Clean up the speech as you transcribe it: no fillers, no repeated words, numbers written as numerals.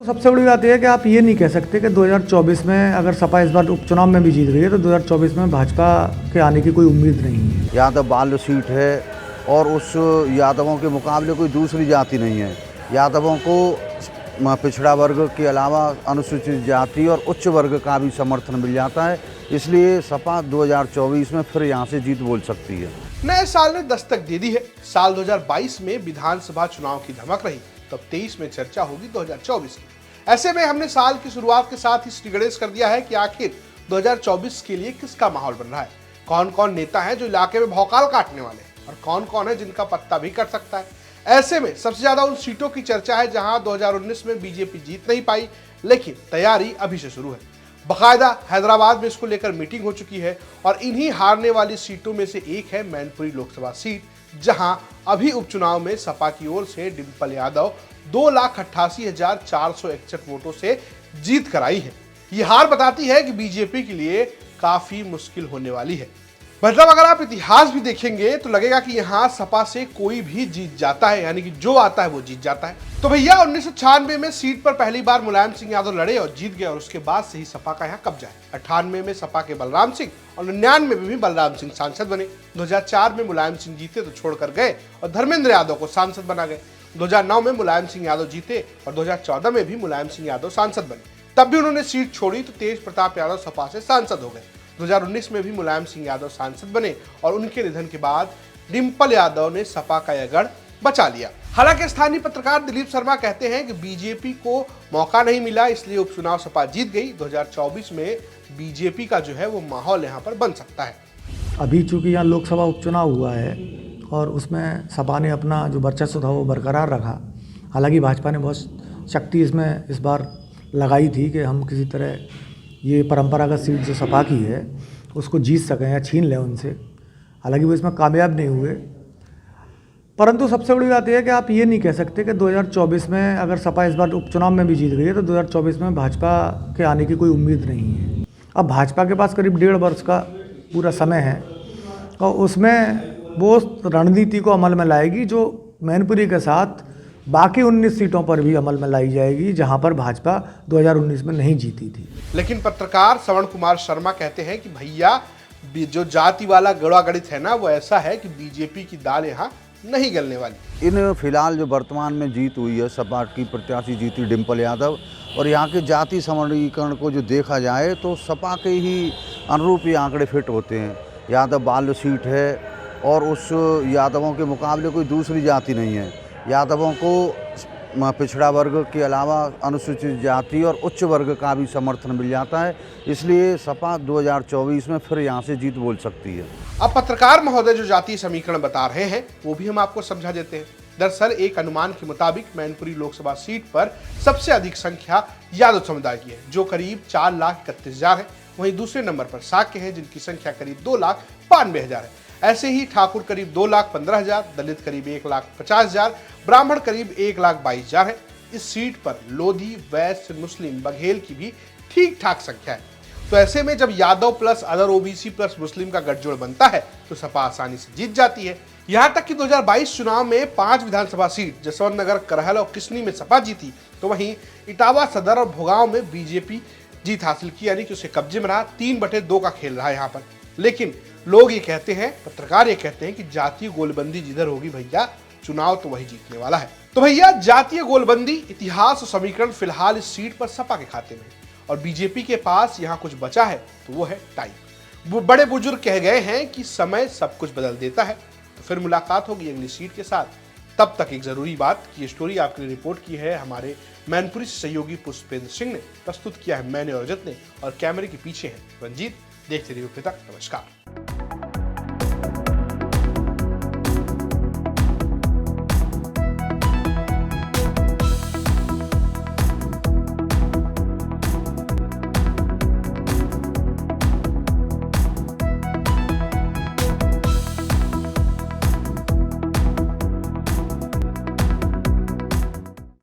सबसे बड़ी बात यह है कि आप ये नहीं कह सकते कि 2024 में अगर सपा इस बार उपचुनाव में भी जीत गई है तो 2024 में भाजपा के आने की कोई उम्मीद नहीं है। यादव बाल्य सीट है और उस यादवों के मुकाबले कोई दूसरी जाति नहीं है। यादवों को पिछड़ा वर्ग के अलावा अनुसूचित जाति और उच्च वर्ग का भी समर्थन मिल जाता है, इसलिए सपा 2024 में फिर यहाँ से जीत बोल सकती है। नए साल ने दस्तक दे दी है। साल 2022 में विधानसभा चुनाव की धमक रही, तब 23 में चर्चा होगी 2024 की। ऐसे में हमने साल की शुरुआत के साथ ही श्री गणेश कर दिया है कि आखिर 2024 के लिए किसका माहौल बन रहा है, कौन कौन नेता हैं जो इलाके में भौकाल काटने वाले हैं और कौन कौन है जिनका पत्ता भी कट सकता है। ऐसे में सबसे ज्यादा उन सीटों की चर्चा है जहां 2019 में बीजेपी जीत नहीं पाई, लेकिन तैयारी अभी से शुरू है। बाकायदा हैदराबाद में इसको लेकर मीटिंग हो चुकी है और इन्हीं हारने वाली सीटों में से एक है मैनपुरी लोकसभा सीट, जहां अभी उपचुनाव में सपा की ओर से डिंपल यादव 2,88,461 वोटों से जीत कर आई है। ये हार बताती है कि बीजेपी के लिए काफी मुश्किल होने वाली है। मतलब अगर आप इतिहास भी देखेंगे तो लगेगा कि यहाँ सपा से कोई भी जीत जाता है, यानी कि जो आता है वो जीत जाता है। तो भैया 1996 में सीट पर पहली बार मुलायम सिंह यादव लड़े और जीत गए और उसके बाद से ही सपा का यहाँ कब्जा है। 98 में सपा के बलराम सिंह और 99 में भी बलराम सिंह सांसद बने। 2004 में मुलायम सिंह जीते तो छोड़कर गए और धर्मेंद्र यादव को सांसद बना गए। 2009 में मुलायम सिंह यादव जीते और 2014 में भी मुलायम सिंह यादव सांसद बने। तब भी उन्होंने सीट छोड़ी तो तेज प्रताप यादव सपा से सांसद हो गए। 2019 में भी मुलायम सिंह यादव सांसद बने और उनके निधन के बाद डिंपल यादव ने सपा का यह गढ़ बचा लिया। हालांकि स्थानीय पत्रकार दिलीप शर्मा कहते हैं कि बीजेपी को मौका नहीं मिला, इसलिए उपचुनाव सपा जीत गई। 2024 में बीजेपी का जो है वो माहौल यहाँ पर बन सकता है। अभी चूंकि यहाँ लोकसभा उपचुनाव हुआ है और उसमें सपा ने अपना जो वर्चस्व था वो बरकरार रखा। हालांकि भाजपा ने बहुत शक्ति इसमें इस बार लगाई थी कि हम किसी तरह ये परंपरागत सीट जो सपा की है उसको जीत सकें या छीन लें उनसे। हालांकि वो इसमें कामयाब नहीं हुए। परंतु सबसे बड़ी बात यह है कि आप ये नहीं कह सकते कि 2024 में अगर सपा इस बार उपचुनाव में भी जीत गई है तो 2024 में भाजपा के आने की कोई उम्मीद नहीं है। अब भाजपा के पास करीब 1.5 वर्ष का पूरा समय है और उसमें वो रणनीति को अमल में लाएगी जो मैनपुरी के साथ बाकी 19 सीटों पर भी अमल में लाई जाएगी, जहां पर भाजपा 2019 में नहीं जीती थी। लेकिन पत्रकार श्रवण कुमार शर्मा कहते हैं कि भैया जो जाति वाला गड़ा गणित है ना, वो ऐसा है कि बीजेपी की दाल यहाँ नहीं गलने वाली। इन फिलहाल जो वर्तमान में जीत हुई है, सपा की प्रत्याशी जीती डिंपल यादव, और यहाँ के जाति समीकरण को जो देखा जाए तो सपा के ही अनुरूप ये आंकड़े फिट होते हैं। यादव बाल्य सीट है और उस यादवों के मुकाबले कोई दूसरी जाति नहीं है। यादवों को पिछड़ा वर्ग के अलावा अनुसूचित जाति और उच्च वर्ग का भी समर्थन मिल जाता है, इसलिए सपा 2024 में फिर यहाँ से जीत बोल सकती है। अब पत्रकार महोदय जो जातीय समीकरण बता रहे हैं वो भी हम आपको समझा देते हैं। दरअसल एक अनुमान के मुताबिक मैनपुरी लोकसभा सीट पर सबसे अधिक संख्या यादव समुदाय की है, जो करीब 4,31,000 है। वहीं दूसरे नंबर पर साक्य है, जिनकी संख्या करीब 2,92,000 है। ऐसे ही ठाकुर करीब 2,15,000, दलित करीब 1,50,000, ब्राह्मण करीब 1,22,000 है। इस सीट पर लोधी, वैश्य, मुस्लिम, बघेल की भी ठीक ठाक संख्या है। तो ऐसे में जब Yadav plus other OBC plus Muslim का गठजोड़ बनता है तो सपा आसानी से जीत जाती है। यहाँ तक कि 2022 चुनाव में 5 विधानसभा सीट जसवंत नगर, करहल और किसनी में सपा जीती, तो वहीं इटावा, सदर और भोगांव में बीजेपी जीत हासिल की, यानी कि उसे कब्जे में रहा। 3/2 का खेल रहा है यहाँ पर। लेकिन लोग ये कहते हैं, पत्रकार ये कहते हैं कि जातीय गोलबंदी जिधर होगी भैया, चुनाव तो वही जीतने वाला है। तो भैया जातीय गोलबंदी, इतिहास और समीकरण फिलहाल इस सीट पर सपा के खाते में है और बीजेपी के पास यहाँ कुछ बचा है तो वो है टाइम। बड़े बुजुर्ग कह गए हैं कि समय सब कुछ बदल देता है। तो फिर मुलाकात होगी अगली सीट के साथ। तब तक एक जरूरी बात की स्टोरी आपके लिए रिपोर्ट की है हमारे मैनपुरी सहयोगी पुष्पेंद्र सिंह ने, प्रस्तुत किया है मैंने और रजत ने, और कैमरे के पीछे है रंजीत। देखते रहिए फिर तक, नमस्कार।